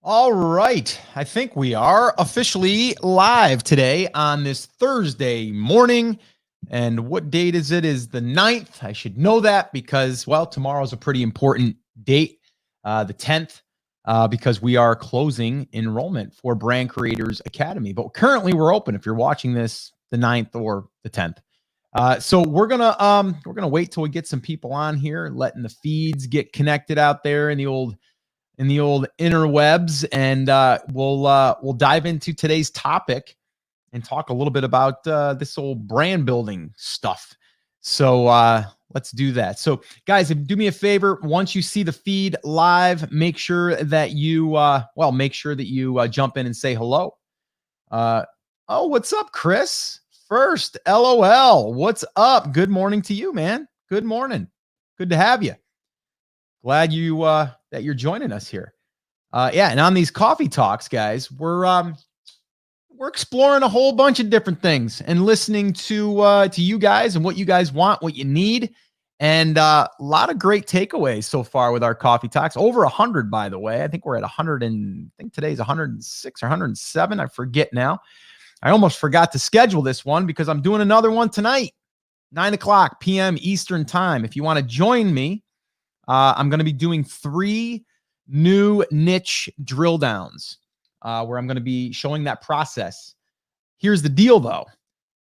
All right. I think we are officially live today on this Thursday morning. And what date is it? Is the 9th. I should know that because, well, tomorrow's a pretty important date, the 10th, because we are closing enrollment for Brand Creators Academy. But currently we're open if you're watching this the 9th or the 10th. So we're gonna wait till we get some people on here, letting the feeds get connected out there in the old interwebs, and we'll dive into today's topic and talk a little bit about this old brand building stuff. So let's do that. So guys, do me a favor. Once you see the feed live, make sure that you jump in and say hello. Oh, what's up, Chris? First, LOL. What's up? Good morning to you, man. Good morning. Good to have you. Glad you that you're joining us here. Yeah, and on these coffee talks, guys, we're exploring a whole bunch of different things and listening to you guys and what you guys want, what you need, and a lot of great takeaways so far with our coffee talks. Over 100, by the way. I think we're at 100, and I think today's 106 or 107. I forget now. I almost forgot to schedule this one because I'm doing another one tonight, 9:00 p.m. Eastern time. If you want to join me, I'm going to be doing 3 new niche drill downs where I'm going to be showing that process. Here's the deal, though.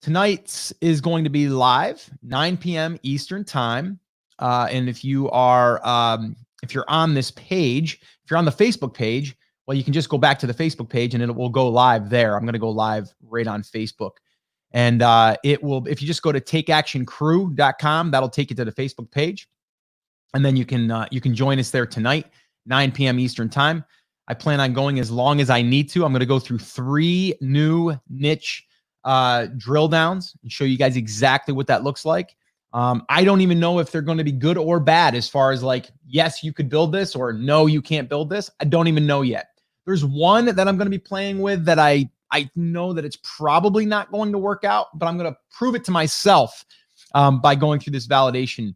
Tonight's is going to be live, 9 p.m. Eastern time. And if you are, if you're on this page, if you're on the Facebook page, well, you can just go back to the Facebook page and it will go live there. I'm going to go live right on Facebook. And it will, if you just go to takeactioncrew.com, that'll take you to the Facebook page. And then you can join us there tonight, 9 p.m. Eastern time. I plan on going as long as I need to. I'm going to go through 3 new niche drill downs and show you guys exactly what that looks like. I don't even know if they're going to be good or bad as far as like, yes, you could build this, or no, you can't build this. I don't even know yet. There's one that I'm going to be playing with that I know that it's probably not going to work out, but I'm going to prove it to myself by going through this validation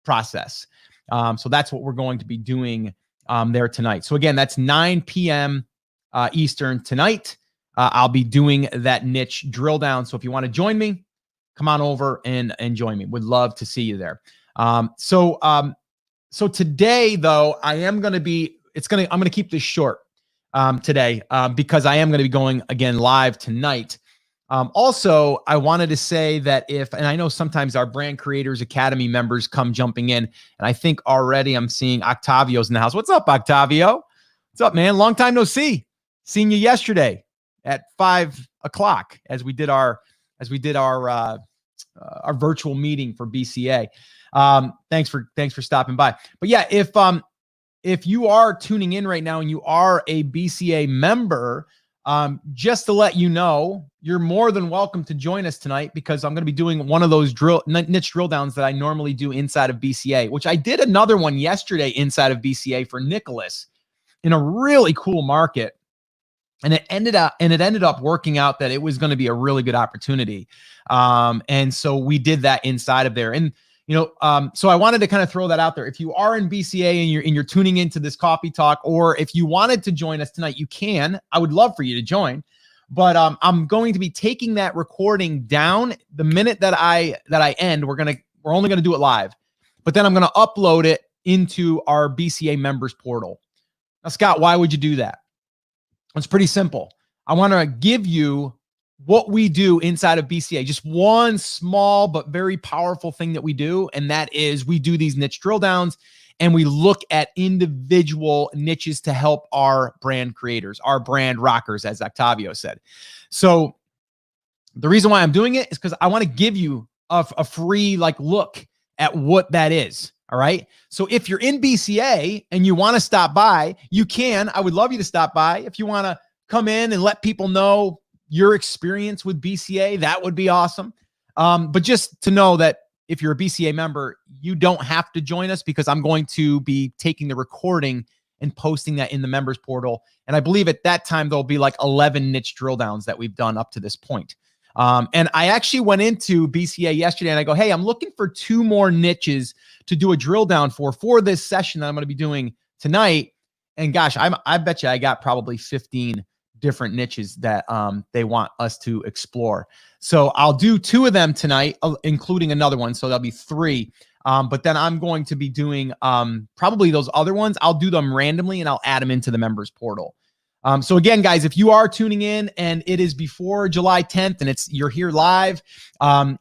process. So that's what we're going to be doing there tonight. So again, that's 9 p.m. Eastern tonight. I'll be doing that niche drill down. So if you want to join me, come on over and join me. Would love to see you there. So today though, I'm going to keep this short today because I am going to be going again live tonight. Also, I wanted to say that and I know sometimes our Brand Creators Academy members come jumping in, and I think already I'm seeing Octavio's in the house. What's up, Octavio? What's up, man? Long time no see. Seen you yesterday at 5:00 as we did our virtual meeting for BCA. Thanks for stopping by. But yeah, if you are tuning in right now and you are a BCA member, just to let you know, you're more than welcome to join us tonight because I'm going to be doing one of those niche drill downs that I normally do inside of BCA, which I did another one yesterday inside of BCA for Nicholas in a really cool market. And it ended up working out that it was going to be a really good opportunity. And so we did that inside of there. And so I wanted to kind of throw that out there. If you are in BCA and you're tuning into this coffee talk, or if you wanted to join us tonight, you can. I would love for you to join. But I'm going to be taking that recording down the minute that I end. We're only gonna do it live, but then I'm gonna upload it into our BCA members portal. Now, Scott, why would you do that? It's pretty simple. I want to give you what we do inside of BCA, just one small but very powerful thing that we do, and that is we do these niche drill downs and we look at individual niches to help our brand creators, our brand rockers, as Octavio said. So the reason why I'm doing it is because I want to give you a free look at what that is. All right. So if you're in BCA and you want to stop by, you can. I would love you to stop by. If you want to come in and let people know your experience with BCA, that would be awesome. But just to know that if you're a BCA member, you don't have to join us because I'm going to be taking the recording and posting that in the members portal. And I believe at that time, there'll be 11 niche drill downs that we've done up to this point. And I actually went into BCA yesterday and I go, hey, I'm looking for 2 more niches to do a drill down for this session that I'm going to be doing tonight. And gosh, I bet you I got probably 15 different niches that they want us to explore. So I'll do 2 of them tonight, including another one. So there'll be 3. But then I'm going to be doing probably those other ones. I'll do them randomly and I'll add them into the members portal. So again, guys, if you are tuning in and it is before July 10th and you're here live,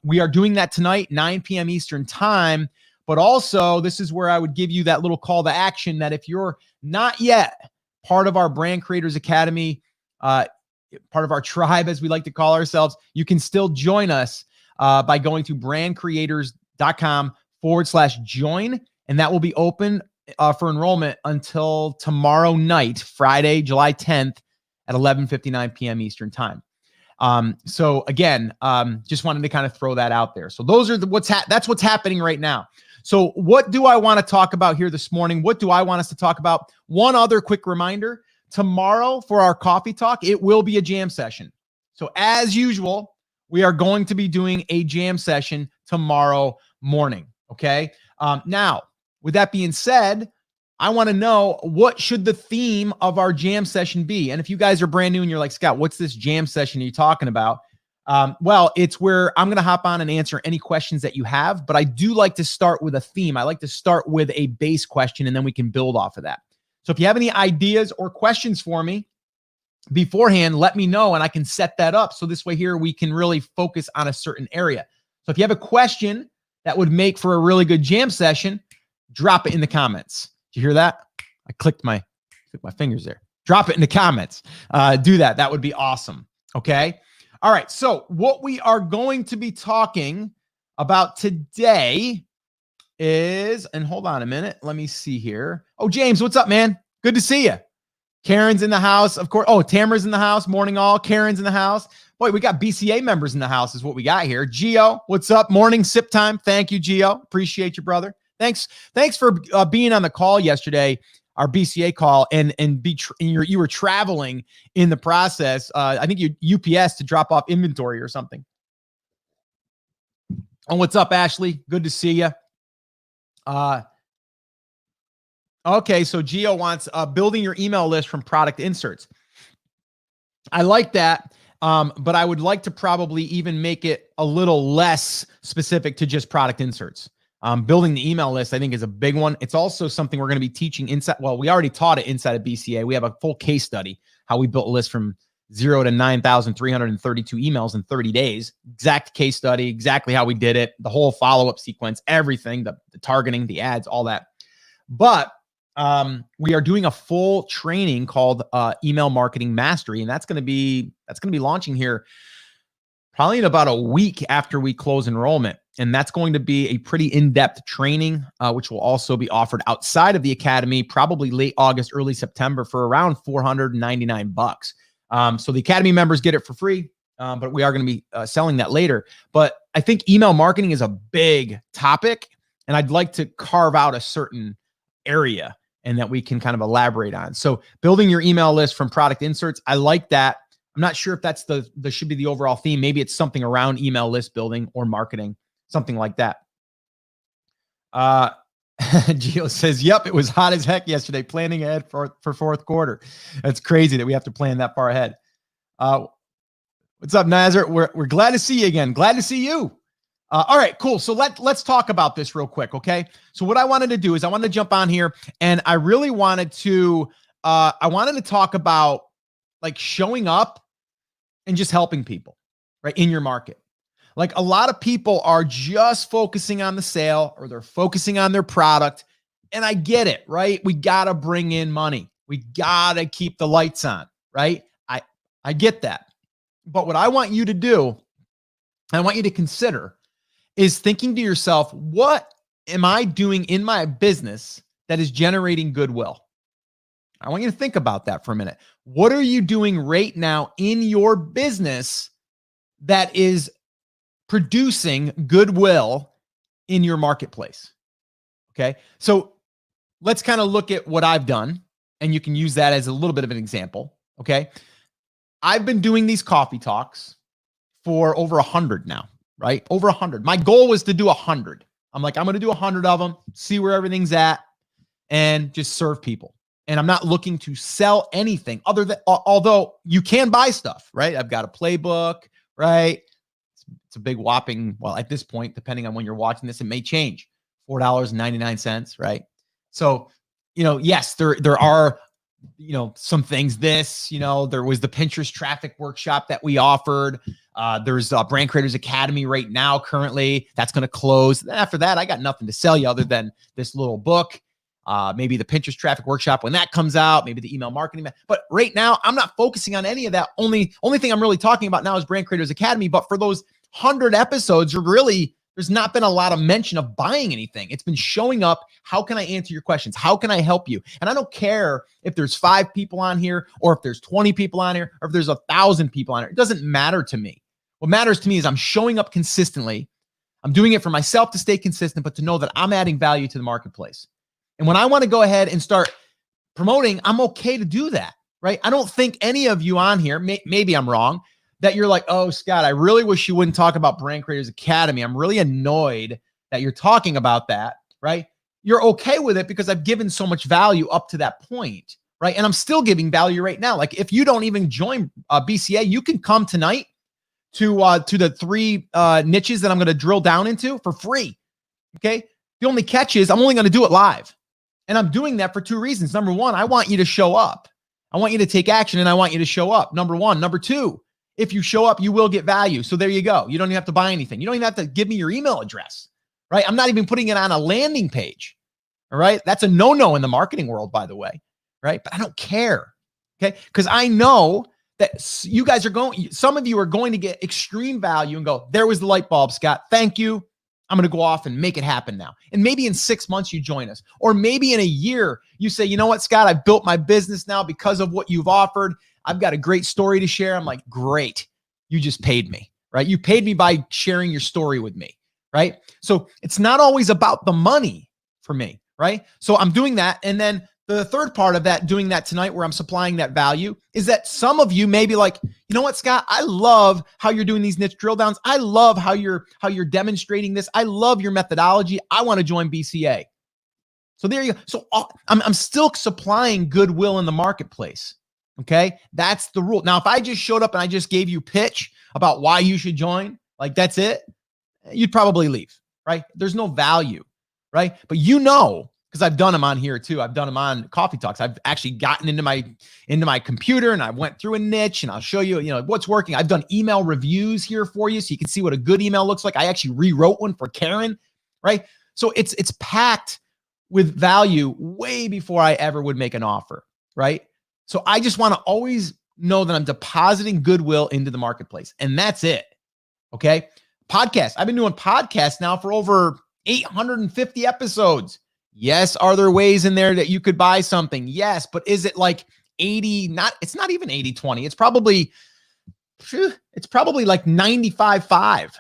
we are doing that tonight, 9 p.m. Eastern time. But also, this is where I would give you that little call to action that if you're not yet part of our Brand Creators Academy, part of our tribe, as we like to call ourselves, you can still join us by going to brandcreators.com/join, and that will be open for enrollment until tomorrow night, Friday, July 10th at 11:59 p.m. Eastern time. So again, just wanted to kind of throw that out there. So those are that's what's happening right now. So what do I want to talk about here this morning? What do I want us to talk about? One other quick reminder, tomorrow for our coffee talk, it will be a jam session. So as usual, we are going to be doing a jam session tomorrow morning. Okay. Now, with that being said, I want to know, what should the theme of our jam session be? And if you guys are brand new and you're like, Scott, what's this jam session you're talking about? Well, it's where I'm going to hop on and answer any questions that you have, but I do like to start with a theme. I like to start with a base question and then we can build off of that. So if you have any ideas or questions for me beforehand, let me know and I can set that up. So this way here, we can really focus on a certain area. So if you have a question that would make for a really good jam session, drop it in the comments. Did you hear that? I clicked my fingers there. Drop it in the comments. Do that. That would be awesome. Okay. All right. So what we are going to be talking about today is, and hold on a minute. Let me see here. Oh, James, what's up, man? Good to see you. Karen's in the house, of course. Oh, Tamara's in the house. Morning all. Karen's in the house. Boy, we got BCA members in the house is what we got here. Gio, what's up? Morning sip time. Thank you, Gio. Appreciate you, brother. Thanks for being on the call yesterday, our BCA call, and you were traveling in the process. I think you UPS to drop off inventory or something. Oh, what's up, Ashley? Good to see you. Okay, so Gio wants building your email list from product inserts. I like that, but I would like to probably even make it a little less specific to just product inserts. Building the email list, I think, is a big one. It's also something we're going to be teaching inside. Well, we already taught it inside of BCA. We have a full case study, how we built a list from 0 to 9,332 emails in 30 days. Exact case study, exactly how we did it, the whole follow-up sequence, everything, the targeting, the ads, all that. But we are doing a full training called Email Marketing Mastery, and that's going to be launching here probably in about a week after we close enrollment. And that's going to be a pretty in-depth training, which will also be offered outside of the academy, probably late August, early September, for around $499. So the academy members get it for free, but we are going to be selling that later. But I think email marketing is a big topic, and I'd like to carve out a certain area and that we can kind of elaborate on. So building your email list from product inserts, I like that. I'm not sure if that's should be the overall theme. Maybe it's something around email list building or marketing, something like that. Gio says, yep, it was hot as heck yesterday, planning ahead for fourth quarter. That's crazy that we have to plan that far ahead. What's up, Nazar? We're glad to see you again. Glad to see you. All right, cool. So let's talk about this real quick, okay? So what I wanted to do is I wanted to jump on here, and I really wanted to talk about like showing up and just helping people, right, in your market. Like a lot of people are just focusing on the sale, or they're focusing on their product. And I get it, right? We got to bring in money. We got to keep the lights on, right? I get that. But what I want you to do, I want you to consider, is thinking to yourself, what am I doing in my business that is generating goodwill? I want you to think about that for a minute. What are you doing right now in your business that is producing goodwill in your marketplace? Okay. So let's kind of look at what I've done, and you can use that as a little bit of an example. Okay. I've been doing these coffee talks for over 100 now, right? Over 100. My goal was to do 100. I'm like, I'm going to do 100 of them, see where everything's at, and just serve people. And I'm not looking to sell anything other than, although you can buy stuff, right? I've got a playbook, right? It's a big whopping, well, at this point, depending on when you're watching this, it may change, $4.99, right? So, yes, there are, some things. There was the Pinterest traffic workshop that we offered. There's Brand Creators Academy right now, currently. That's going to close. Then after that, I got nothing to sell you other than this little book. Maybe the Pinterest traffic workshop when that comes out, maybe the email marketing. But right now, I'm not focusing on any of that. Only thing I'm really talking about now is Brand Creators Academy. But for those 100 episodes, there's not been a lot of mention of buying anything. It's been showing up. How can I answer your questions? How can I help you? And I don't care if there's 5 people on here or if there's 20 people on here or if there's 1,000 people on here. It doesn't matter to me. What matters to me is I'm showing up consistently. I'm doing it for myself to stay consistent, but to know that I'm adding value to the marketplace. And when I want to go ahead and start promoting, I'm okay to do that, right? I don't think any of you on here, maybe I'm wrong, that you're like, oh, Scott, I really wish you wouldn't talk about Brand Creators Academy. I'm really annoyed that you're talking about that, right? You're okay with it because I've given so much value up to that point, right? And I'm still giving value right now. Like if you don't even join BCA, you can come tonight to the 3 niches that I'm going to drill down into for free, okay? The only catch is I'm only going to do it live. And I'm doing that for 2 reasons. Number 1, I want you to show up. I want you to take action and I want you to show up. Number 1. Number 2, if you show up, you will get value. So there you go. You don't even have to buy anything. You don't even have to give me your email address, right? I'm not even putting it on a landing page, all right? That's a no-no in the marketing world, by the way, right? But I don't care, okay? Because I know that you guys some of you are going to get extreme value and go, there was the light bulb, Scott. Thank you. I'm going to go off and make it happen now. And maybe in 6 months you join us. Or maybe in a year you say, you know what, Scott, I've built my business now because of what you've offered. I've got a great story to share. I'm like, great. You just paid me, right? You paid me by sharing your story with me, right? So it's not always about the money for me, right? So I'm doing that. And then the third part of that, doing that tonight where I'm supplying that value, is that some of you may be like, you know what, Scott, I love how you're doing these niche drill downs. I love how you're demonstrating this. I love your methodology. I want to join BCA. So there you go. So I'm still supplying goodwill in the marketplace. Okay. That's the rule. Now, if I just showed up and I just gave you pitch about why you should join, like that's it, you'd probably leave, right? There's no value, right? But because I've done them on here too. I've done them on Coffee Talks. I've actually gotten into my computer and I went through a niche and I'll show you, what's working. I've done email reviews here for you so you can see what a good email looks like. I actually rewrote one for Karen, right? So it's packed with value way before I ever would make an offer, right? So I just want to always know that I'm depositing goodwill into the marketplace, and that's it. Okay. Podcast. I've been doing podcasts now for over 850 episodes. Yes. Are there ways in there that you could buy something? Yes. But is it like 80? It's not even 80-20. It's probably like 95-5,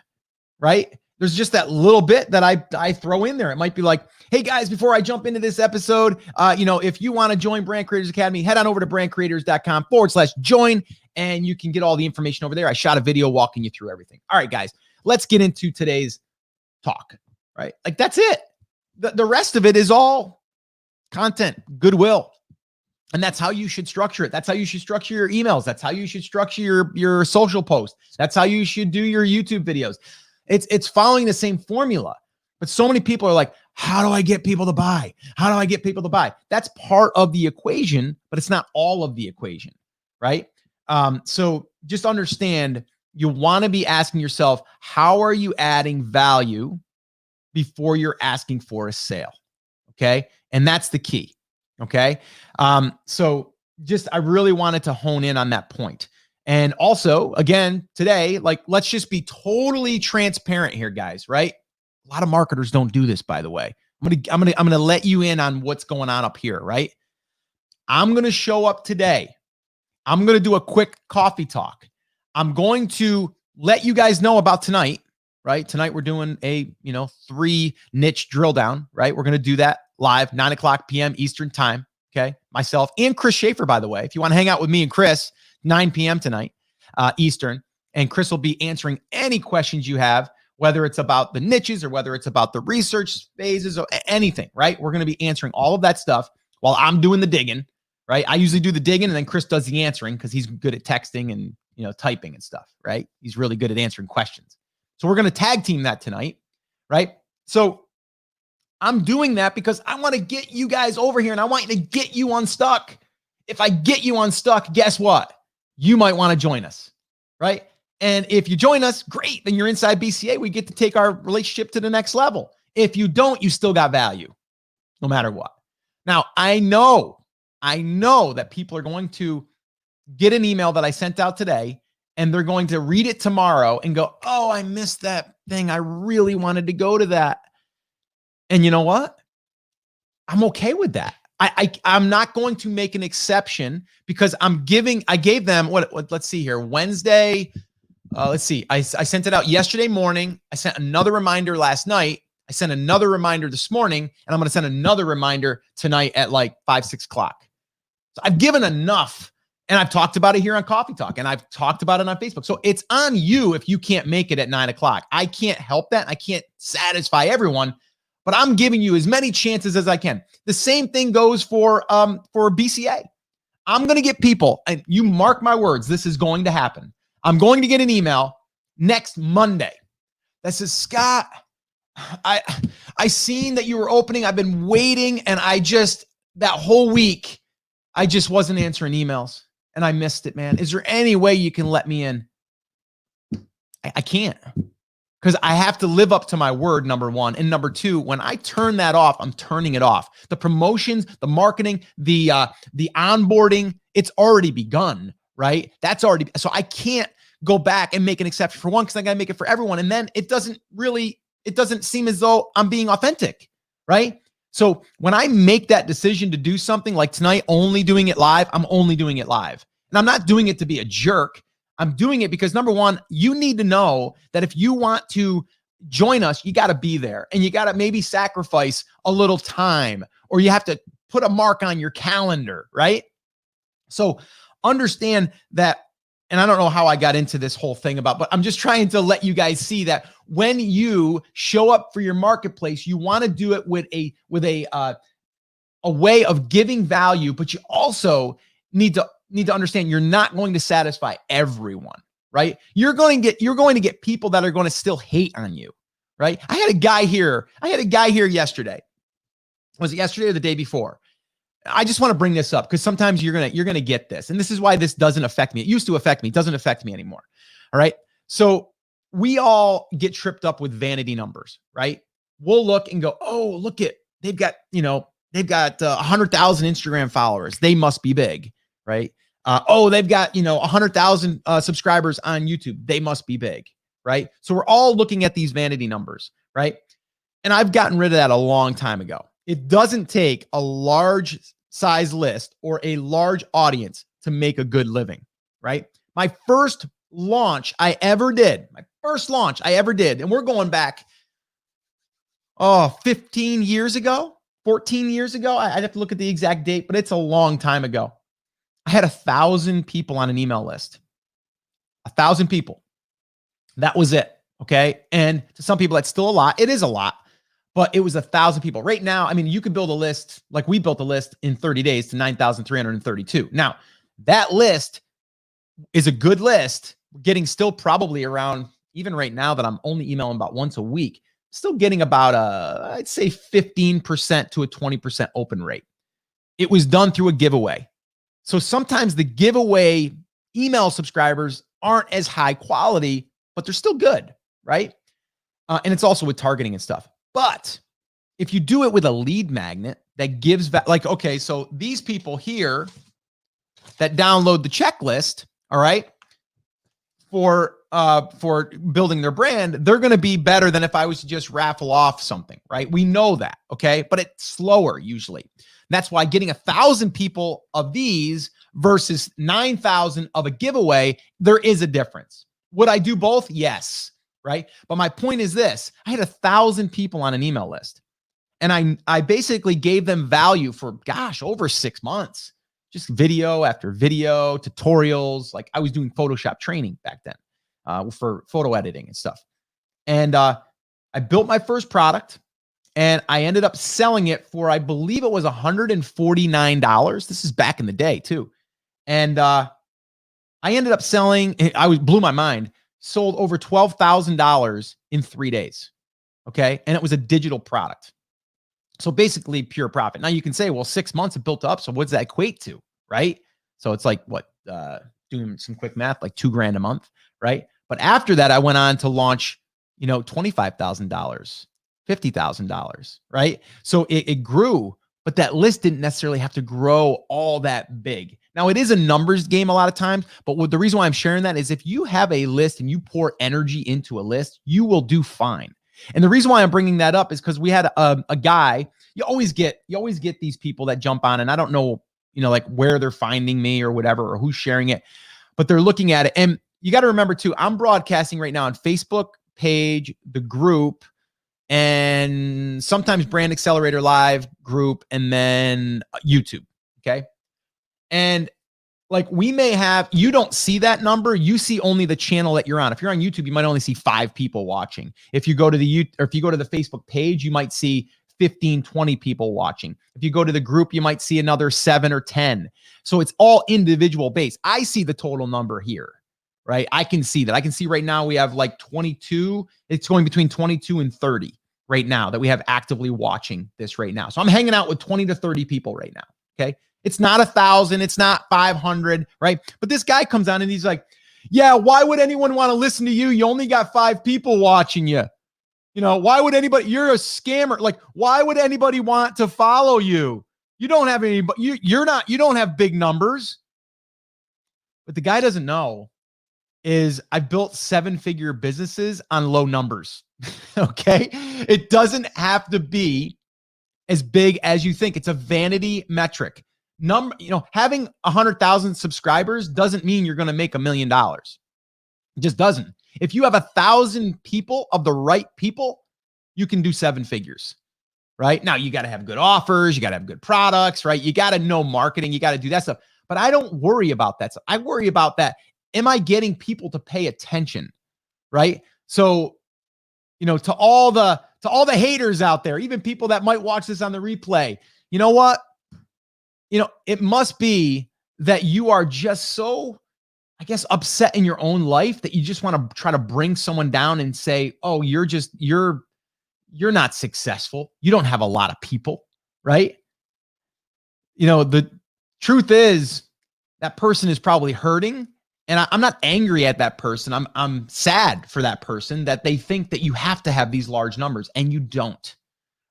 right? There's just that little bit that I throw in there. It might be like, hey guys, before I jump into this episode, if you want to join Brand Creators Academy, head on over to brandcreators.com/join and you can get all the information over there. I shot a video walking you through everything. All right, guys, let's get into today's talk, right? Like that's it. The rest of it is all content, goodwill. And that's how you should structure it. That's how you should structure your emails. That's how you should structure your social posts. That's how you should do your YouTube videos. It's following the same formula. But so many people are like, how do I get people to buy? How do I get people to buy? That's part of the equation, but it's not all of the equation, right? So just understand, you want to be asking yourself, how are you adding value before you're asking for a sale? Okay. And that's the key. Okay. So I really wanted to hone in on that point. And also, again, today, like, let's just be totally transparent here, guys, right? A lot of marketers don't do this, by the way. I'm gonna let you in on what's going on up here, right? I'm gonna show up today. I'm gonna do a quick coffee talk. I'm going to let you guys know about tonight, right? Tonight we're doing a 3 niche drill down, right? We're gonna do that live, 9:00 p.m. Eastern time. Okay, myself and Chris Schaefer, by the way. If you want to hang out with me and Chris, 9 p.m. tonight, Eastern, and Chris will be answering any questions you have, whether it's about the niches or whether it's about the research phases or anything, right? We're going to be answering all of that stuff while I'm doing the digging, right? I usually do the digging and then Chris does the answering because he's good at texting and, typing and stuff, right? He's really good at answering questions. So we're going to tag team that tonight, right? So I'm doing that because I want to get you guys over here and I want to get you unstuck. If I get you unstuck, guess what? You might want to join us, right? And if you join us, great. Then you're inside BCA. We get to take our relationship to the next level. If you don't, you still got value, no matter what. Now, I know that people are going to get an email that I sent out today, and they're going to read it tomorrow and go, oh, I missed that thing. I really wanted to go to that. And you know what? I'm okay with that. I'm not going to make an exception because I gave them let's see here, Wednesday. Let's see. I sent it out yesterday morning. I sent another reminder last night. I sent another reminder this morning, and I'm going to send another reminder tonight at like 5, 6 o'clock. So I've given enough, and I've talked about it here on Coffee Talk, and I've talked about it on Facebook. So it's on you if you can't make it at 9 o'clock. I can't help that. I can't satisfy everyone, but I'm giving you as many chances as I can. The same thing goes for BCA. I'm going to get people, and you mark my words, this is going to happen. I'm going to get an email next Monday that says, Scott, I seen that you were opening. I've been waiting, and that whole week, I just wasn't answering emails, and I missed it, man. Is there any way you can let me in? I can't, because I have to live up to my word, number one. And number two, when I turn that off, I'm turning it off. The promotions, the marketing, the onboarding, it's already begun, right? That's already, so I can't go back and make an exception for one because I got to make it for everyone. And then it doesn't seem as though I'm being authentic, right? So when I make that decision to do something like tonight, only doing it live, I'm only doing it live. And I'm not doing it to be a jerk. I'm doing it because, number one, you need to know that if you want to join us, you got to be there, and you got to maybe sacrifice a little time, or you have to put a mark on your calendar, right? So understand that. And I don't know how I got into this whole thing but I'm just trying to let you guys see that when you show up for your marketplace, you want to do it with a way of giving value, but you also need to understand you're not going to satisfy everyone, right? You're going to get people that are going to still hate on you, right? I had a guy here yesterday. Was it yesterday or the day before? I just want to bring this up because sometimes you're gonna get this, and this is why this doesn't affect me. It used to affect me; it doesn't affect me anymore. All right. So we all get tripped up with vanity numbers, right? We'll look and go, "Oh, look at they've got 100,000 Instagram followers. They must be big, right? They've got 100,000 subscribers on YouTube. They must be big, right? So we're all looking at these vanity numbers, right? And I've gotten rid of that a long time ago. It doesn't take a large size list or a large audience to make a good living, right? My first launch I ever did, and we're going back, 15 years ago, 14 years ago. I'd have to look at the exact date, but it's a long time ago. I had 1,000 people on an email list. 1,000 people. That was it, okay? And to some people, that's still a lot. It is a lot. But it was 1,000 people. Right now, I mean, you could build a list like we built a list in 30 days to 9,332. Now, that list is a good list. We're getting still probably around, even right now that I'm only emailing about once a week, still getting about I'd say 15% to a 20% open rate. It was done through a giveaway. So sometimes the giveaway email subscribers aren't as high quality, but they're still good, right? And it's also with targeting and stuff. But if you do it with a lead magnet that gives okay, so these people here that download the checklist, all right, for building their brand, they're going to be better than if I was to just raffle off something, right? We know that, okay? But it's slower usually. That's why getting 1,000 people of these versus 9,000 of a giveaway, there is a difference. Would I do both? Yes. Right. But my point is this: I had 1,000 people on an email list, and I basically gave them value for, over 6 months, just video after video, tutorials. Like I was doing Photoshop training back then for photo editing and stuff. And I built my first product, and I ended up selling it for, I believe it was $149. This is back in the day too. And I ended up selling, blew my mind, sold over $12,000 in 3 days. Okay. And it was a digital product. So basically pure profit. Now you can say, well, 6 months it built up. So what does that equate to? Right. So it's like what, doing some quick math, like $2,000 a month. Right. But after that, I went on to launch, $25,000, $50,000. Right. So it grew, but that list didn't necessarily have to grow all that big. Now it is a numbers game a lot of times, but the reason why I'm sharing that is if you have a list and you pour energy into a list, you will do fine. And the reason why I'm bringing that up is because we had a guy. You always get these people that jump on, and I don't know, like where they're finding me or whatever, or who's sharing it, but they're looking at it. And you got to remember too, I'm broadcasting right now on Facebook page, the group, and sometimes Brand Accelerator Live group, and then YouTube. Okay. And like we may have, you don't see that number. You see only the channel that you're on. If you're on YouTube, you might only see 5 people watching. If you go to the Facebook page, you might see 15, 20 people watching. If you go to the group, you might see another 7 or 10. So it's all individual based. I see the total number here, right? I can see that. I can see right now we have like 22. It's going between 22 and 30 right now that we have actively watching this right now. So I'm hanging out with 20 to 30 people right now. Okay. It's not 1,000. It's not 500, right? But this guy comes on and he's like, yeah, why would anyone want to listen to you? You only got 5 people watching you. Why would anybody, you're a scammer. Like, why would anybody want to follow you? You don't have any, you don't have big numbers. What the guy doesn't know is I built 7-figure businesses on low numbers. Okay. It doesn't have to be as big as you think. It's a vanity metric. Having 100,000 subscribers doesn't mean you're going to make $1 million. It just doesn't. If you have 1,000 people of the right people, you can do 7 figures, right? Now you got to have good offers. You got to have good products, right? You got to know marketing. You got to do that stuff. But I don't worry about that stuff. I worry about that. Am I getting people to pay attention, right? So, to all the haters out there, even people that might watch this on the replay, you know what? It must be that you are just so, I guess, upset in your own life that you just want to try to bring someone down and say, oh, you're not successful. You don't have a lot of people, right? The truth is that person is probably hurting. And I'm not angry at that person. I'm sad for that person that they think that you have to have these large numbers and you don't.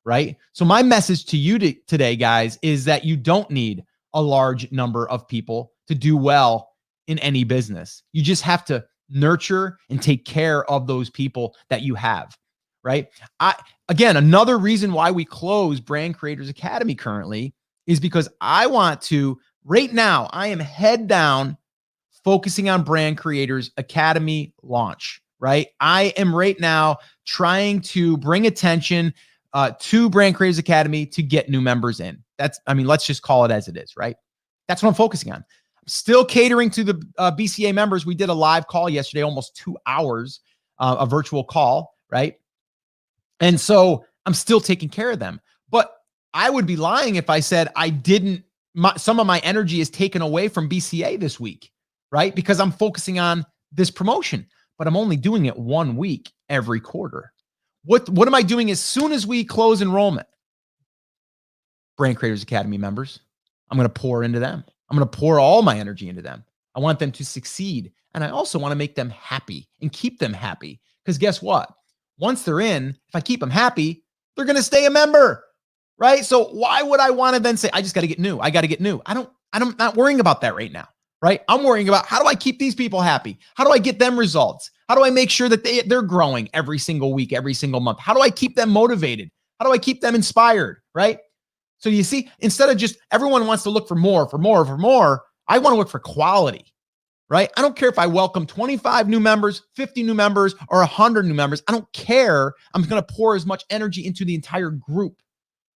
Right? So my message to you today, guys, is that you don't need a large number of people to do well in any business. You just have to nurture and take care of those people that you have, right? Again, another reason why we close Brand Creators Academy currently is because right now, I am head down focusing on Brand Creators Academy launch, right? I am right now trying to bring attention to Brand Creators Academy to get new members in. Let's just call it as it is, right? That's what I'm focusing on. I'm still catering to the BCA members. We did a live call yesterday, almost 2 hours, a virtual call, right? And so I'm still taking care of them. But I would be lying if I said I didn't, some of my energy is taken away from BCA this week, right? Because I'm focusing on this promotion, but I'm only doing it 1 week every quarter. What am I doing as soon as we close enrollment? Brand Creators Academy members, I'm going to pour into them. I'm going to pour all my energy into them. I want them to succeed. And I also want to make them happy and keep them happy. Because guess what? Once they're in, if I keep them happy, they're going to stay a member, right? So why would I want to then say, I just got to get new. I got to get new. I'm not worrying about that right now, right? I'm worrying about how do I keep these people happy? How do I get them results? How do I make sure that they're growing every single week, every single month? How do I keep them motivated? How do I keep them inspired, right? So you see, instead of just everyone wants to look for more, I want to look for quality, right? I don't care if I welcome 25 new members, 50 new members, or 100 new members. I don't care. I'm going to pour as much energy into the entire group,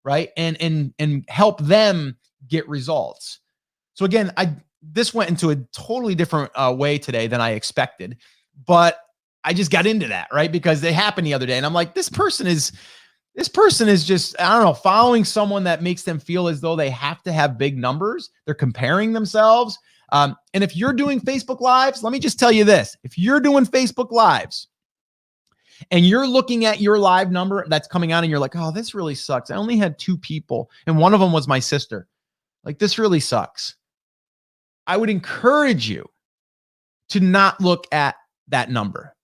right? And help them get results. So again, this went into a totally different way today than I expected, but I just got into that, right? Because they happened the other day and I'm like, this person is This person is just, I don't know, following someone that makes them feel as though they have to have big numbers. They're comparing themselves. And if you're doing Facebook Lives, let me just tell you this. If you're doing Facebook Lives and you're looking at your live number that's coming out and you're like, oh, this really sucks. I only had 2 people and one of them was my sister. Like, this really sucks. I would encourage you to not look at that number,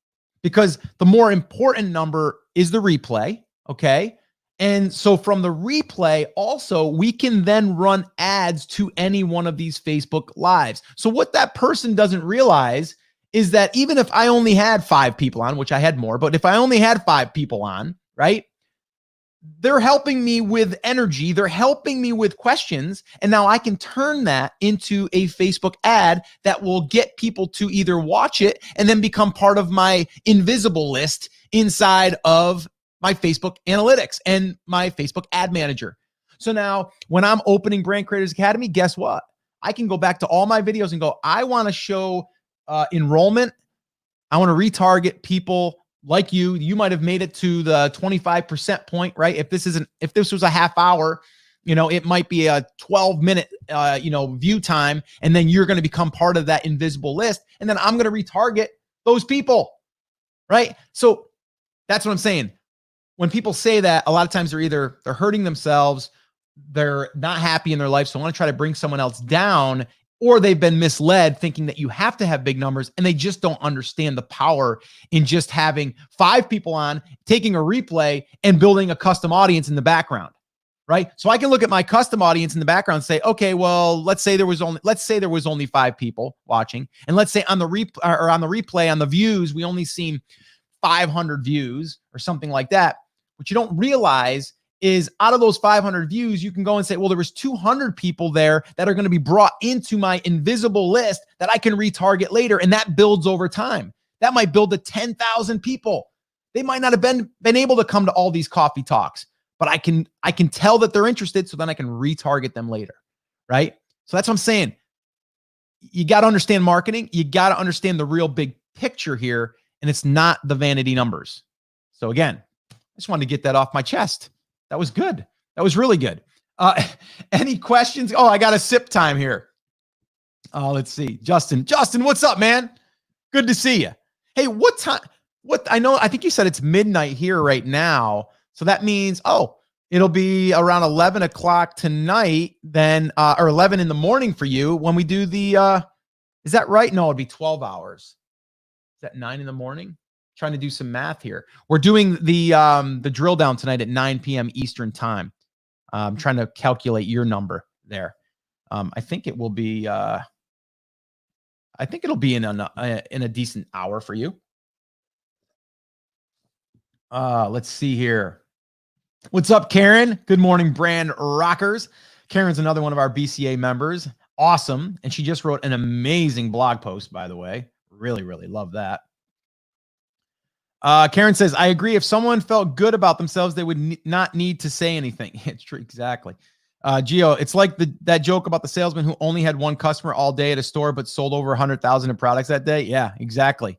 because the more important number is the replay. Okay. And so from the replay, also, we can then run ads to any one of these Facebook Lives. So what that person doesn't realize is that even if I only had 5 people on, which I had more, but if I only had 5 people on, right? They're helping me with energy. They're helping me with questions. And now I can turn that into a Facebook ad that will get people to either watch it and then become part of my invisible list inside of my Facebook analytics and my Facebook ad manager. So now when I'm opening Brand Creators Academy, guess what? I can go back to all my videos and go, I want to show enrollment. I want to retarget people like you. You might have made it to the 25% point, right? If this was a half hour, it might be a 12-minute, view time. And then you're going to become part of that invisible list. And then I'm going to retarget those people, right? So that's what I'm saying. When people say that, a lot of times they're hurting themselves, they're not happy in their life, so I want to try to bring someone else down, or they've been misled thinking that you have to have big numbers, and they just don't understand the power in just having 5 people on, taking a replay, and building a custom audience in the background, right? So I can look at my custom audience in the background and say, okay, well, let's say there was only 5 people watching, and let's say on the replay, on the views, we only seen 500 views or something like that. What you don't realize is out of those 500 views, you can go and say, well, there was 200 people there that are going to be brought into my invisible list that I can retarget later. And that builds over time. That might build to 10,000 people. They might not have been able to come to all these coffee talks, but I can tell that they're interested. So then I can retarget them later. Right. So that's what I'm saying. You got to understand marketing. You got to understand the real big picture here. And it's not the vanity numbers. So again, I just wanted to get that off my chest. That was good. That was really good. Any questions? Oh, I got a sip time here. Let's see. Justin, what's up, man? Good to see you. Hey, what time? I think you said it's midnight here right now. So that means, it'll be around 11 o'clock tonight then, or 11 in the morning for you when we do the, is that right? No, it'd be 12 hours. Is that 9 in the morning? Trying to do some math here. We're doing the drill down tonight at 9 p.m. Eastern time. I'm trying to calculate your number there. I think it will be. I think it'll be in a decent hour for you. Let's see here. What's up, Karen? Good morning, Brand Rockers. Karen's another one of our BCA members. Awesome, and she just wrote an amazing blog post, by the way. Really, really love that. Karen says, I agree. If someone felt good about themselves, they would not need to say anything. It's true. Exactly. Gio, it's like that joke about the salesman who only had one customer all day at a store, but sold over 100,000 in products that day. Yeah, exactly.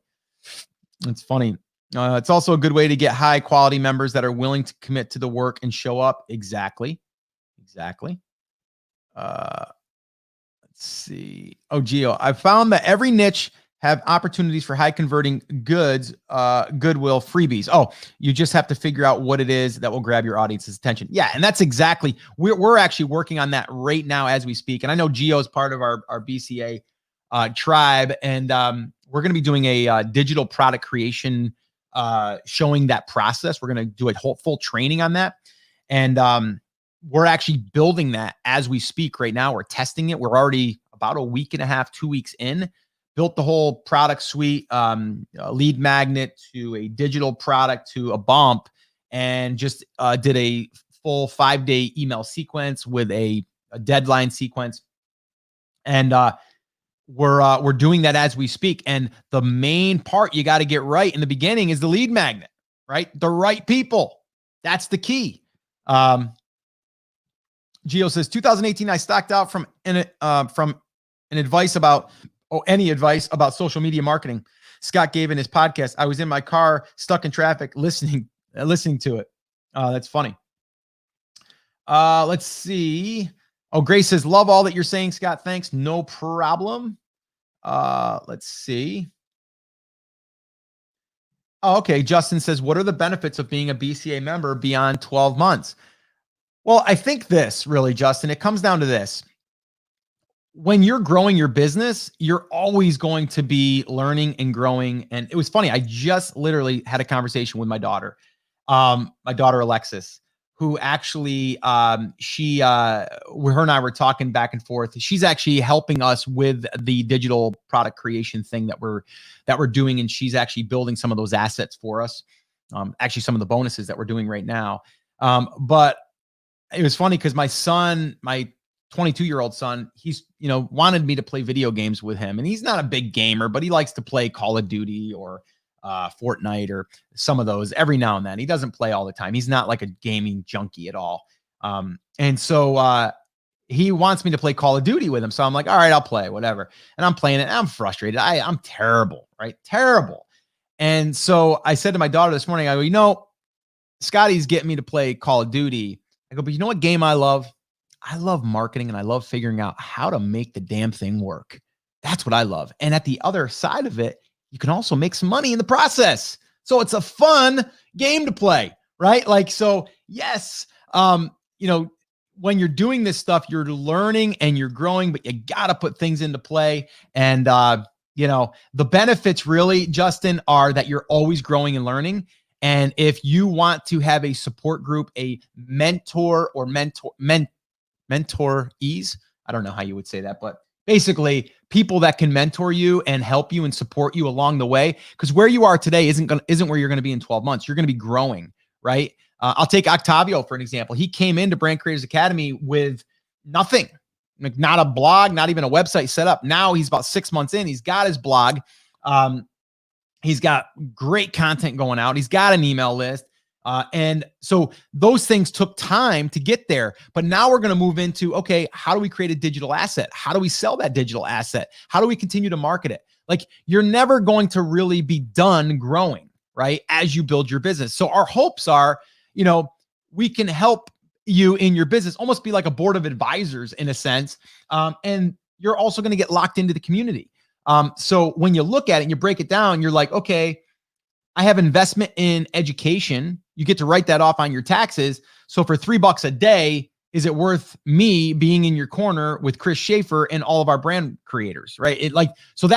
It's funny. It's also a good way to get high quality members that are willing to commit to the work and show up. Exactly. Let's see. Oh, Gio, I found that every niche have opportunities for high converting goods, Goodwill freebies. Oh, you just have to figure out what it is that will grab your audience's attention. Yeah, and that's exactly, we're actually working on that right now as we speak. And I know Gio is part of our BCA tribe, and we're going to be doing a digital product creation, showing that process. We're going to do a full training on that. And we're actually building that as we speak right now. We're testing it. We're already about a week and a half, 2 weeks in. Built the whole product suite, a lead magnet to a digital product to a bump, and just did a full 5-day email sequence with a deadline sequence. And we're doing that as we speak. And the main part you got to get right in the beginning is the lead magnet, right? The right people. That's the key. Gio says, 2018, I stocked out from an advice about any advice about social media marketing Scott gave in his podcast. I was in my car, stuck in traffic, listening to it. That's funny. Let's see. Oh, Grace says, love all that you're saying, Scott. Thanks. No problem. Let's see. Oh, okay. Justin says, what are the benefits of being a BCA member beyond 12 months? Well, I think this really, Justin, it comes down to this. When you're growing your business, you're always going to be learning and growing. And it was funny. I just literally had a conversation with my daughter Alexis, who actually, her and I were talking back and forth. She's actually helping us with the digital product creation thing that we're doing. And she's actually building some of those assets for us. Actually some of the bonuses that we're doing right now. But it was funny because my son, my 22-year-old son, he's, wanted me to play video games with him. And he's not a big gamer, but he likes to play Call of Duty or Fortnite or some of those every now and then. He doesn't play all the time. He's not like a gaming junkie at all. And so he wants me to play Call of Duty with him. So I'm like, all right, I'll play, whatever. And I'm playing it. And I'm frustrated. I'm terrible, right? Terrible. And so I said to my daughter this morning, I go, Scotty's getting me to play Call of Duty. I go, but you know what game I love? I love marketing and I love figuring out how to make the damn thing work. That's what I love. And at the other side of it, you can also make some money in the process. So it's a fun game to play, right? Like, so yes, when you're doing this stuff, you're learning and you're growing, but you got to put things into play. And, the benefits really, Justin, are that you're always growing and learning. And if you want to have a support group, a mentor or mentorees, I don't know how you would say that, but basically people that can mentor you and help you and support you along the way. Because where you are today isn't where you're going to be in 12 months. You're going to be growing, right? I'll take Octavio for an example. He came into Brand Creators Academy with nothing, like not a blog, not even a website set up. Now he's about 6 months in. He's got his blog. He's got great content going out. He's got an email list. And so those things took time to get there, but now we're going to move into, okay, how do we create a digital asset? How do we sell that digital asset? How do we continue to market it? Like, you're never going to really be done growing, right? As you build your business. So our hopes are, we can help you in your business, almost be like a board of advisors in a sense. And you're also going to get locked into the community. So when you look at it and you break it down, you're like, okay, I have investment in education. You get to write that off on your taxes. So for $3 a day, is it worth me being in your corner with Chris Schaefer and all of our brand creators, right? So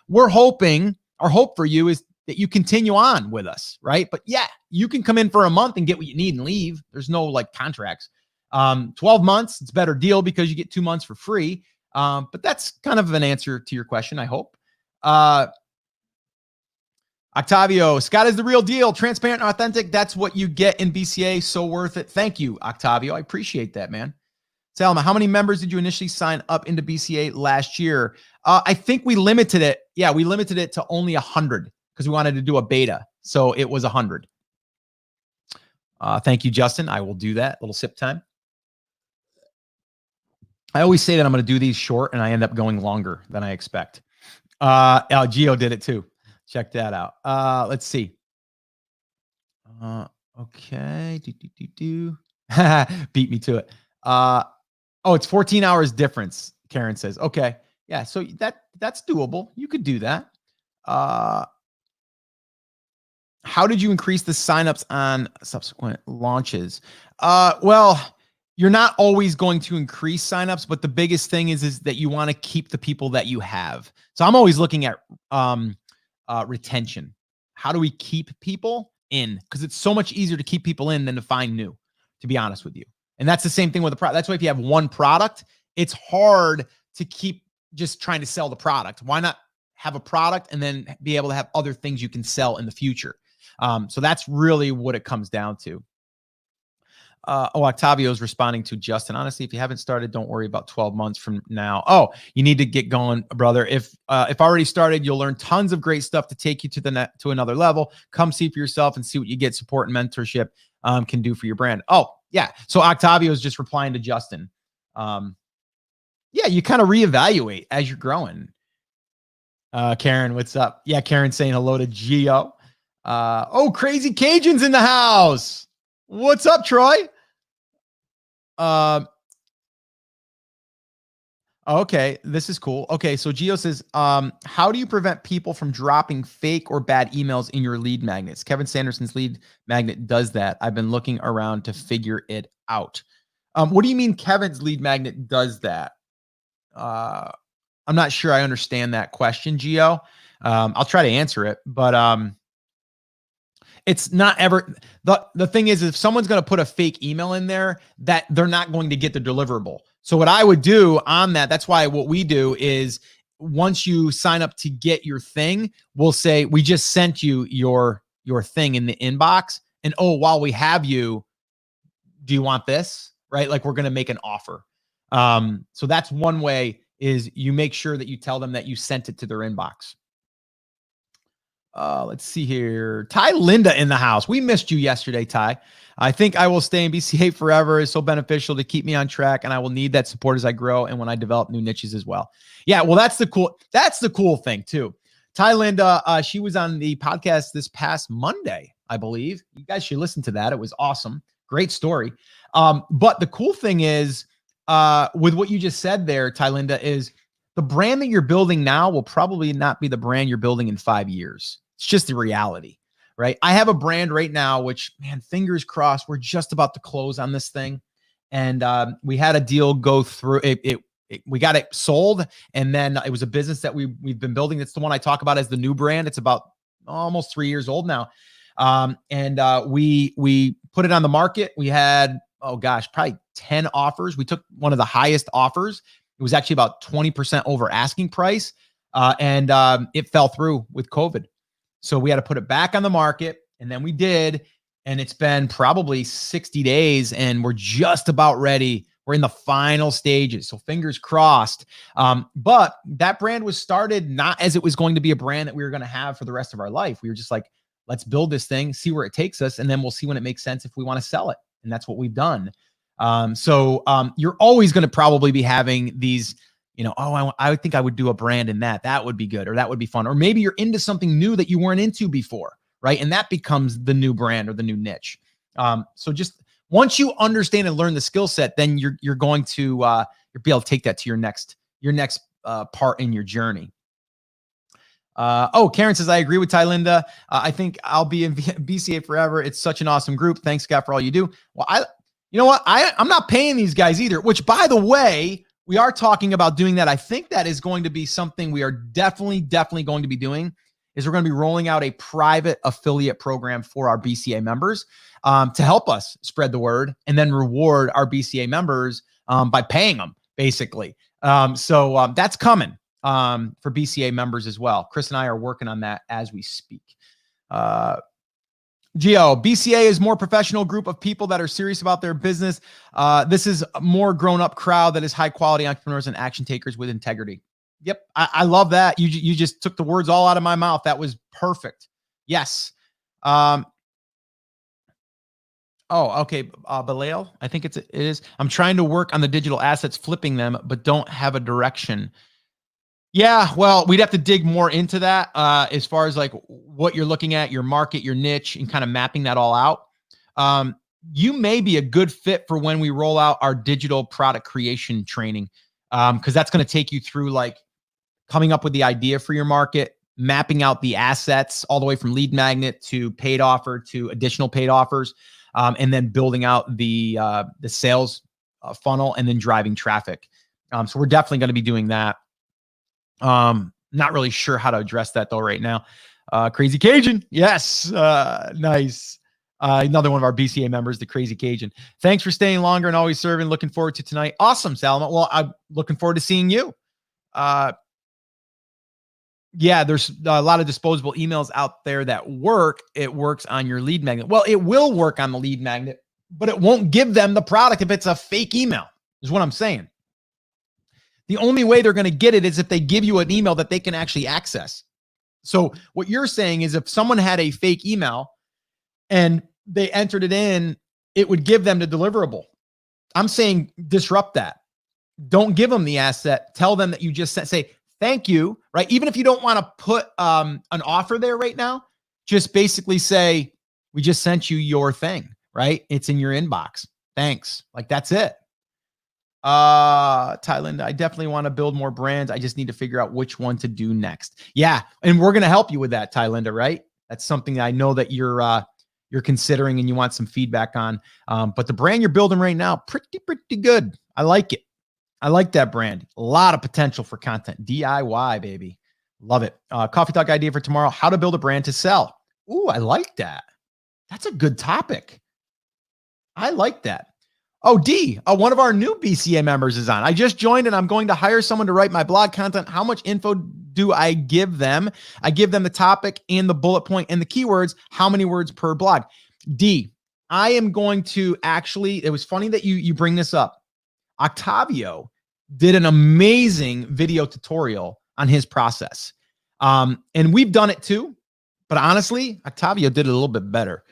we're hoping, our hope for you is that you continue on with us, right? But yeah, you can come in for a month and get what you need and leave. There's no contracts. 12 months, it's a better deal because you get 2 months for free. But that's kind of an answer to your question, I hope. Octavio, Scott is the real deal. Transparent and authentic. That's what you get in BCA. So worth it. Thank you, Octavio. I appreciate that, man. Salma, how many members did you initially sign up into BCA last year? I think we limited it. Yeah, we limited it to only 100 because we wanted to do a beta. So it was 100. Thank you, Justin. I will do that. Little sip time. I always say that I'm going to do these short and I end up going longer than I expect. Gio did it too. Check that out. Let's see. Okay. Beat me to it. It's 14 hours difference, Karen says. Okay. Yeah. So that's doable. You could do that. How did you increase the signups on subsequent launches? Well, you're not always going to increase signups, but the biggest thing is that you want to keep the people that you have. So I'm always looking at, retention. How do we keep people in? Because it's so much easier to keep people in than to find new, to be honest with you. And that's the same thing with the product. That's why if you have one product, it's hard to keep just trying to sell the product. Why not have a product and then be able to have other things you can sell in the future? So that's really what it comes down to. Octavio is responding to Justin. Honestly, if you haven't started, don't worry about 12 months from now. Oh, you need to get going, brother. If already started, you'll learn tons of great stuff to take you to another level. Come see for yourself and see what you get support and mentorship can do for your brand. Oh, yeah. So Octavio is just replying to Justin. Yeah, you kind of reevaluate as you're growing. Karen, what's up? Yeah, Karen saying hello to Gio. Crazy Cajun's in the house. What's up, Troy? Okay, this is cool. Okay, so Gio says, how do you prevent people from dropping fake or bad emails in your lead magnets? Kevin Sanderson's lead magnet does that. I've been looking around to figure it out. What do you mean Kevin's lead magnet does that? I'm not sure I understand that question, Gio. I'll try to answer it, but it's not ever the thing is, if someone's going to put a fake email in there, that they're not going to get the deliverable. So what I would do on that, that's why what we do is once you sign up to get your thing, we'll say, we just sent you your thing in the inbox. And oh, while we have you, do you want this? Right? Like we're going to make an offer. So that's one way, is you make sure that you tell them that you sent it to their inbox. Let's see here. Ty Linda in the house. We missed you yesterday, Ty. I think I will stay in BCA forever. It's so beneficial to keep me on track, and I will need that support as I grow and when I develop new niches as well. Yeah, well, that's the cool thing too. Ty Linda, she was on the podcast this past Monday, I believe. You guys should listen to that. It was awesome. Great story. But the cool thing is, with what you just said there, Ty Linda, is the brand that you're building now will probably not be the brand you're building in 5 years. It's just the reality, right? I have a brand right now, which, man, fingers crossed, we're just about to close on this thing. And we had a deal go through. We got it sold, and then it was a business that we've been building. It's the one I talk about as the new brand. It's about almost 3 years old now. We put it on the market. We had, oh gosh, probably 10 offers. We took one of the highest offers. It was actually about 20% over asking price. And it fell through with COVID. So we had to put it back on the market, and then we did. And it's been probably 60 days, and we're just about ready. We're in the final stages. So fingers crossed. But that brand was started not as it was going to be a brand that we were going to have for the rest of our life. We were just like, let's build this thing, see where it takes us, and then we'll see when it makes sense if we want to sell it. And that's what we've done. So you're always going to probably be having these, I would think I would do a brand in that. That would be good, or that would be fun. Or maybe you're into something new that you weren't into before, right? And that becomes the new brand or the new niche. So just once you understand and learn the skill set, then you're going to you'll be able to take that to your next part in your journey. Karen says, I agree with Ty Linda. I think I'll be in BCA forever. It's such an awesome group. Thanks, Scott, for all you do. Well, you know what? I'm not paying these guys either, which, by the way, we are talking about doing that. I think that is going to be something we are definitely going to be doing, is we're going to be rolling out a private affiliate program for our BCA members to help us spread the word and then reward our BCA members by paying them, basically. So that's coming for BCA members as well. Chris and I are working on that as we speak. Gio, BCA is more professional group of people that are serious about their business. This is a more grown-up crowd that is high-quality entrepreneurs and action takers with integrity. Yep, I love that. You just took the words all out of my mouth. That was perfect. Yes. Okay. Balail, I think it is. I'm trying to work on the digital assets, flipping them, but don't have a direction. Yeah, well, we'd have to dig more into that as far as like what you're looking at, your market, your niche, and kind of mapping that all out. You may be a good fit for when we roll out our digital product creation training, because that's going to take you through like coming up with the idea for your market, mapping out the assets all the way from lead magnet to paid offer to additional paid offers, and then building out the sales funnel and then driving traffic. So we're definitely going to be doing that. Not really sure how to address that though right now. Crazy Cajun. Yes. Nice. Another one of our BCA members, the Crazy Cajun. Thanks for staying longer and always serving. Looking forward to tonight. Awesome, Salma. Well, I'm looking forward to seeing you. Yeah, there's a lot of disposable emails out there that work. It works on your lead magnet. Well, it will work on the lead magnet, but it won't give them the product if it's a fake email, is what I'm saying. The only way they're going to get it is if they give you an email that they can actually access. So what you're saying is if someone had a fake email and they entered it in, it would give them the deliverable. I'm saying disrupt that. Don't give them the asset. Tell them that you just say, thank you, right? Even if you don't want to put an offer there right now, just basically say, we just sent you your thing, right? It's in your inbox. Thanks. Like, that's it. Thailand, I definitely want to build more brands. I just need to figure out which one to do next. Yeah. And we're going to help you with that, Thailander, right? That's something that I know that you're considering and you want some feedback on. But the brand you're building right now, pretty good. I like it. I like that brand. A lot of potential for content. DIY, baby. Love it. Coffee talk idea for tomorrow. How to build a brand to sell. Ooh, I like that. That's a good topic. I like that. Oh, D, one of our new BCA members is on. I just joined and I'm going to hire someone to write my blog content. How much info do I give them? I give them the topic and the bullet point and the keywords. How many words per blog? D, I am going to actually, it was funny that you bring this up. Octavio did an amazing video tutorial on his process. And we've done it too, but honestly, Octavio did it a little bit better.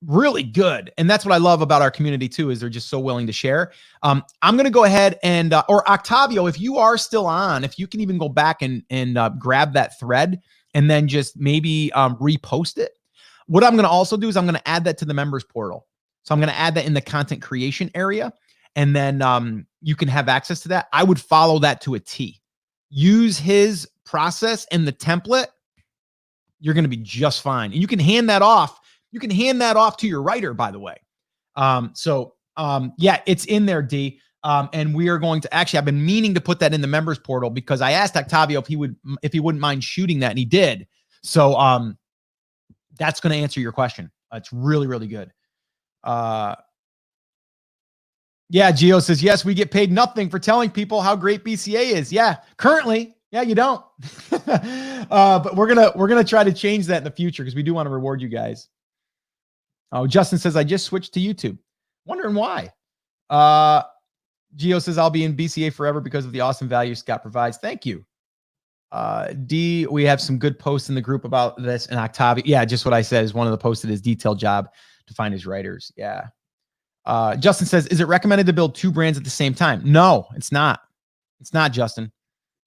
Really good. And that's what I love about our community too, is they're just so willing to share. I'm going to go ahead and, or Octavio, if you are still on, if you can even go back and grab that thread and then just maybe repost it. What I'm going to also do is I'm going to add that to the members portal. So I'm going to add that in the content creation area. And then you can have access to that. I would follow that to a T. Use his process and the template. You're going to be just fine. And you can hand that off. You can hand that off to your writer, by the way. Yeah, it's in there, D. And we are going to actually, I've been meaning to put that in the members portal because I asked Octavio if he wouldn't mind shooting that, and he did. So that's going to answer your question. It's really, really good. Yeah, Gio says, yes, we get paid nothing for telling people how great BCA is. Yeah, currently, yeah, you don't. But we're gonna try to change that in the future because we do want to reward you guys. Oh, Justin says, I just switched to YouTube. Wondering why. Gio says, I'll be in BCA forever because of the awesome value Scott provides. Thank you. D, we have some good posts in the group about this. And Octavio, yeah, just what I said is one of the posted his detailed job to find his writers. Yeah. Justin says, is it recommended to build 2 brands at the same time? No, it's not. It's not, Justin.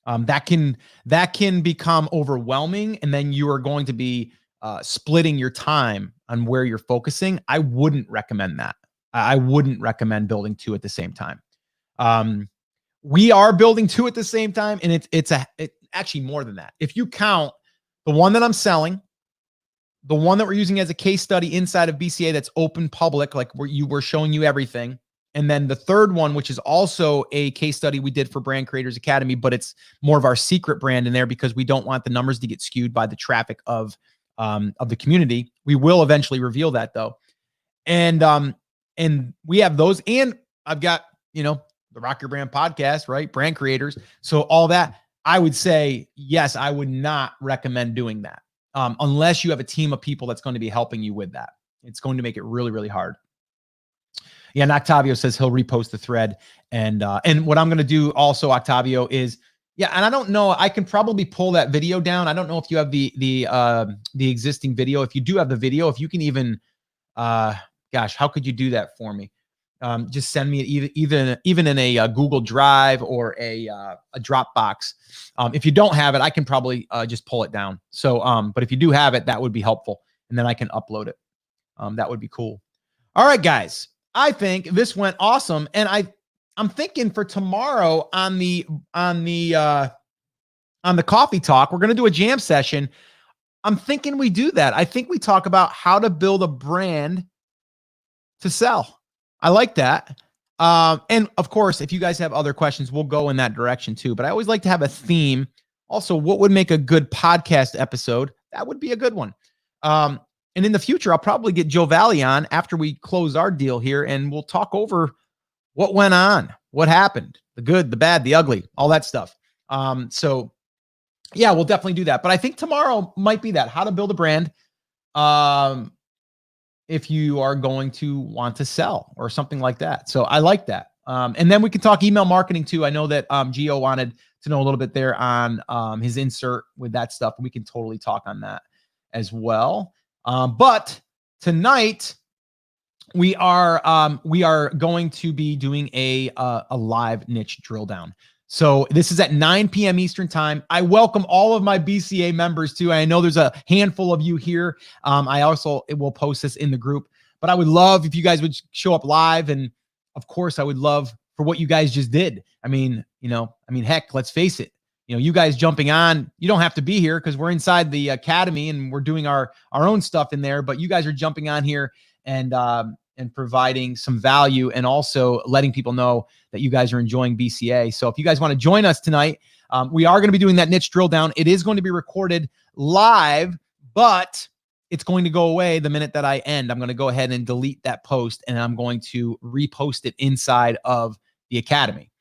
That can become overwhelming, and then you are going to be splitting your time on where you're focusing. I wouldn't recommend that. I wouldn't recommend building 2 at the same time. We are building 2 at the same time, and it's actually more than that. If you count the one that I'm selling, the one that we're using as a case study inside of BCA that's open public, like we're showing you everything. And then the third one, which is also a case study we did for Brand Creators Academy, but it's more of our secret brand in there because we don't want the numbers to get skewed by the traffic of the community. We will eventually reveal that though. And we have those, and I've got, the Rock Your Brand podcast, right? Brand creators. So all that, I would say, yes, I would not recommend doing that. Unless you have a team of people that's going to be helping you with that. It's going to make it really, really hard. Yeah, and Octavio says he'll repost the thread. And what I'm going to do also, Octavio, is, yeah, and I don't know, I can probably pull that video down. I don't know if you have the existing video. If you do have the video, if you can even, gosh, how could you do that for me? Just send me even in a Google Drive or a Dropbox. If you don't have it, I can probably just pull it down. So, but if you do have it, that would be helpful, and then I can upload it. That would be cool. All right, guys, I think this went awesome, and I'm thinking for tomorrow on the coffee talk, we're gonna do a jam session. I'm thinking we do that. I think we talk about how to build a brand to sell. I like that. And of course, if you guys have other questions, we'll go in that direction too. But I always like to have a theme. Also, what would make a good podcast episode? That would be a good one. And in the future, I'll probably get Joe Valley on after we close our deal here, and we'll talk over what went on, what happened, the good, the bad, the ugly, all that stuff. So yeah, we'll definitely do that. But I think tomorrow might be that, how to build a brand. If you are going to want to sell or something like that. So I like that. And then we can talk email marketing too. I know that Gio wanted to know a little bit there on his insert with that stuff. We can totally talk on that as well. But tonight we are going to be doing a live niche drill down. So this is at 9 p.m. Eastern time. I welcome all of my BCA members too. I know there's a handful of you here. I also will post this in the group, But I would love if you guys would show up live. And of course, I would love for what you guys just did. I mean, heck, let's face it. You guys jumping on, you don't have to be here because we're inside the academy and we're doing our own stuff in there. But you guys are jumping on here and providing some value and also letting people know that you guys are enjoying BCA. So if you guys want to join us tonight, we are going to be doing that niche drill down. It is going to be recorded live, but it's going to go away the minute that I end. I'm going to go ahead and delete that post and I'm going to repost it inside of the academy.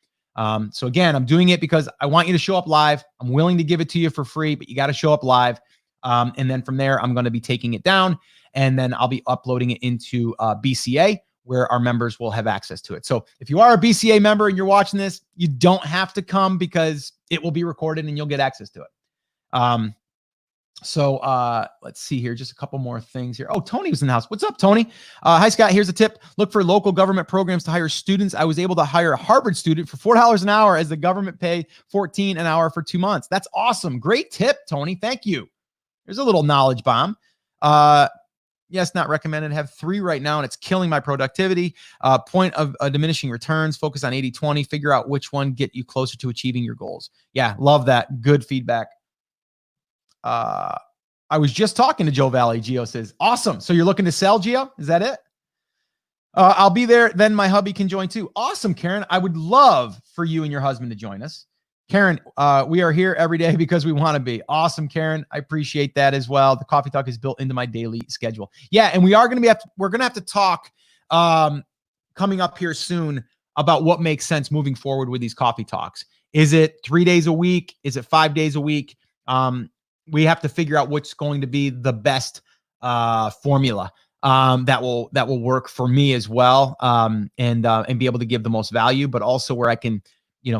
So again, I'm doing it because I want you to show up live. I'm willing to give it to you for free, but you got to show up live. And then from there, I'm going to be taking it down and then I'll be uploading it into BCA where our members will have access to it. So if you are a BCA member and you're watching this, you don't have to come because it will be recorded and you'll get access to it. So let's see here. Just a couple more things here. Oh, Tony was in the house. What's up, Tony? Hi, Scott. Here's a tip. Look for local government programs to hire students. I was able to hire a Harvard student for $4 an hour as the government pay $14 an hour for 2 months. That's awesome. Great tip, Tony. Thank you. There's a little knowledge bomb. Yes, not recommended. I have 3 right now, and it's killing my productivity. Point of diminishing returns. Focus on 80-20. Figure out which one get you closer to achieving your goals. Yeah, love that. Good feedback. I was just talking to Joe Valley. Gio says, awesome. So you're looking to sell, Gio? Is that it? I'll be there. Then my hubby can join too. Awesome, Karen. I would love for you and your husband to join us. Karen, we are here every day because we want to be. Awesome, Karen. I appreciate that as well. The coffee talk is built into my daily schedule. Yeah, and we are going to be we're going to have to talk coming up here soon about what makes sense moving forward with these coffee talks. Is it 3 days a week? Is it 5 days a week? We have to figure out what's going to be the best formula that will work for me as well, and be able to give the most value, but also where I can,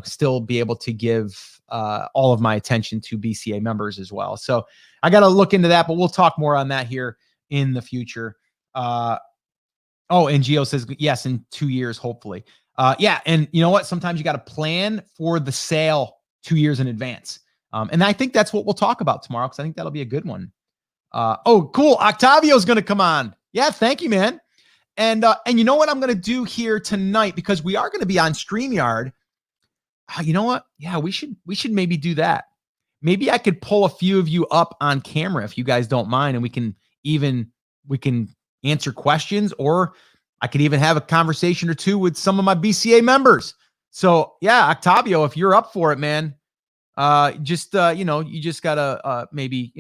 still be able to give all of my attention to BCA members as well. So I got to look into that, but we'll talk more on that here in the future. Oh, and Gio says yes, in 2 years, hopefully. Yeah, and you know what? Sometimes you got to plan for the sale 2 years in advance. And I think that's what we'll talk about tomorrow because I think that'll be a good one. Oh, cool. Octavio's going to come on. Yeah, thank you, man. And you know what I'm going to do here tonight because we are going to be on StreamYard. You know what? Yeah, we should maybe do that. Maybe I could pull a few of you up on camera if you guys don't mind, and we can answer questions, or I could even have a conversation or two with some of my BCA members. So yeah, Octavio, if you're up for it, man. You just gotta maybe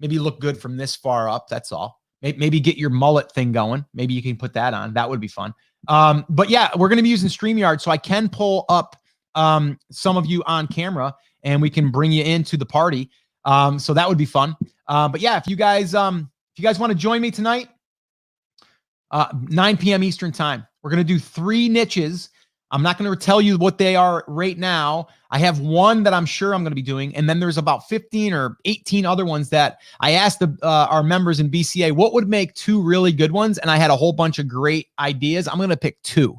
look good from this far up. That's all. Maybe get your mullet thing going. Maybe you can put that on. That would be fun. But yeah, we're gonna be using StreamYard, so I can pull up some of you on camera, and we can bring you into the party. So that would be fun. But yeah, if you guys want to join me tonight, 9 p.m. Eastern time, we're gonna do 3 niches. I'm not going to tell you what they are right now. I have one that I'm sure I'm going to be doing. And then there's about 15 or 18 other ones that I asked our members in BCA, what would make 2 really good ones? And I had a whole bunch of great ideas. I'm going to pick 2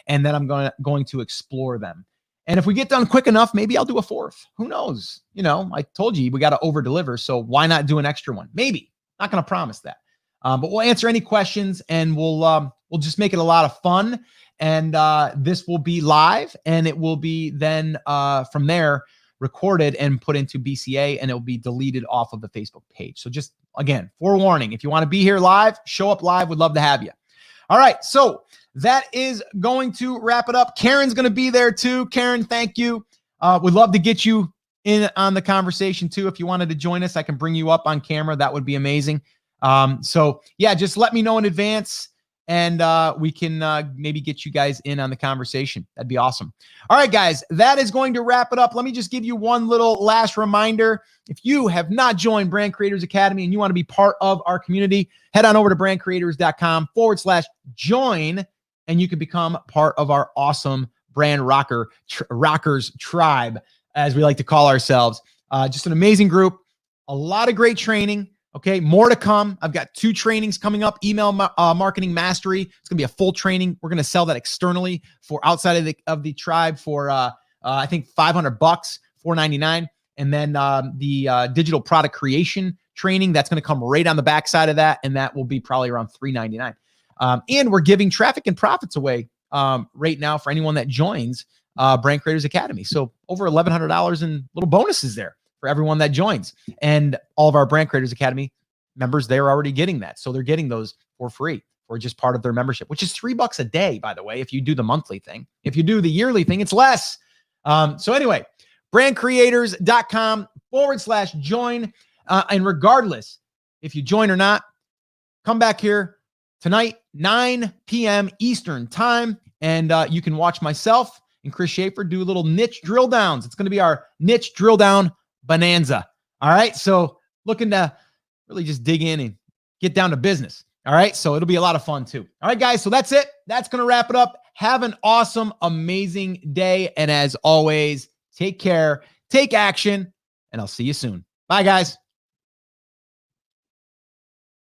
and then I'm going to explore them. And if we get done quick enough, maybe I'll do a 4th. Who knows? I told you we got to over deliver. So why not do an extra one? Maybe. Not going to promise that. But we'll answer any questions and we'll just make it a lot of fun. And this will be live, and it will be then from there recorded and put into BCA, and it will be deleted off of the Facebook page. So just, again, forewarning, if you want to be here live, show up live. We'd love to have you. All right, so that is going to wrap it up. Karen's going to be there too. Karen, thank you. We'd love to get you in on the conversation too. If you wanted to join us, I can bring you up on camera. That would be amazing. So yeah, just let me know in advance. And we can maybe get you guys in on the conversation. That'd be awesome. All right, guys, that is going to wrap it up. Let me just give you one little last reminder. If you have not joined Brand Creators Academy and you want to be part of our community, head on over to brandcreators.com/join, and you can become part of our awesome Brand Rockers tribe, as we like to call ourselves. Just an amazing group, a lot of great training. Okay, more to come. I've got 2 trainings coming up. Email marketing mastery. It's gonna be a full training. We're gonna sell that externally for outside of the tribe for I think $500, $499. And then the digital product creation training, that's gonna come right on the backside of that, and that will be probably around $399. And we're giving traffic and profits away right now for anyone that joins Brand Creators Academy. So over $1,100 in little bonuses there for everyone that joins. And all of our Brand Creators Academy members, they're already getting that. So they're getting those for free or just part of their membership, which is $3 a day, by the way, if you do the monthly thing. If you do the yearly thing, it's less. So anyway, brandcreators.com/join. And regardless, if you join or not, come back here tonight, 9 p.m. Eastern time. And you can watch myself and Chris Schaefer do little niche drill downs. It's going to be our niche drill down bonanza. All right. So looking to really just dig in and get down to business. All right. So it'll be a lot of fun too. All right, guys. So that's it. That's going to wrap it up. Have an awesome, amazing day. And as always, take care, take action, and I'll see you soon. Bye, guys.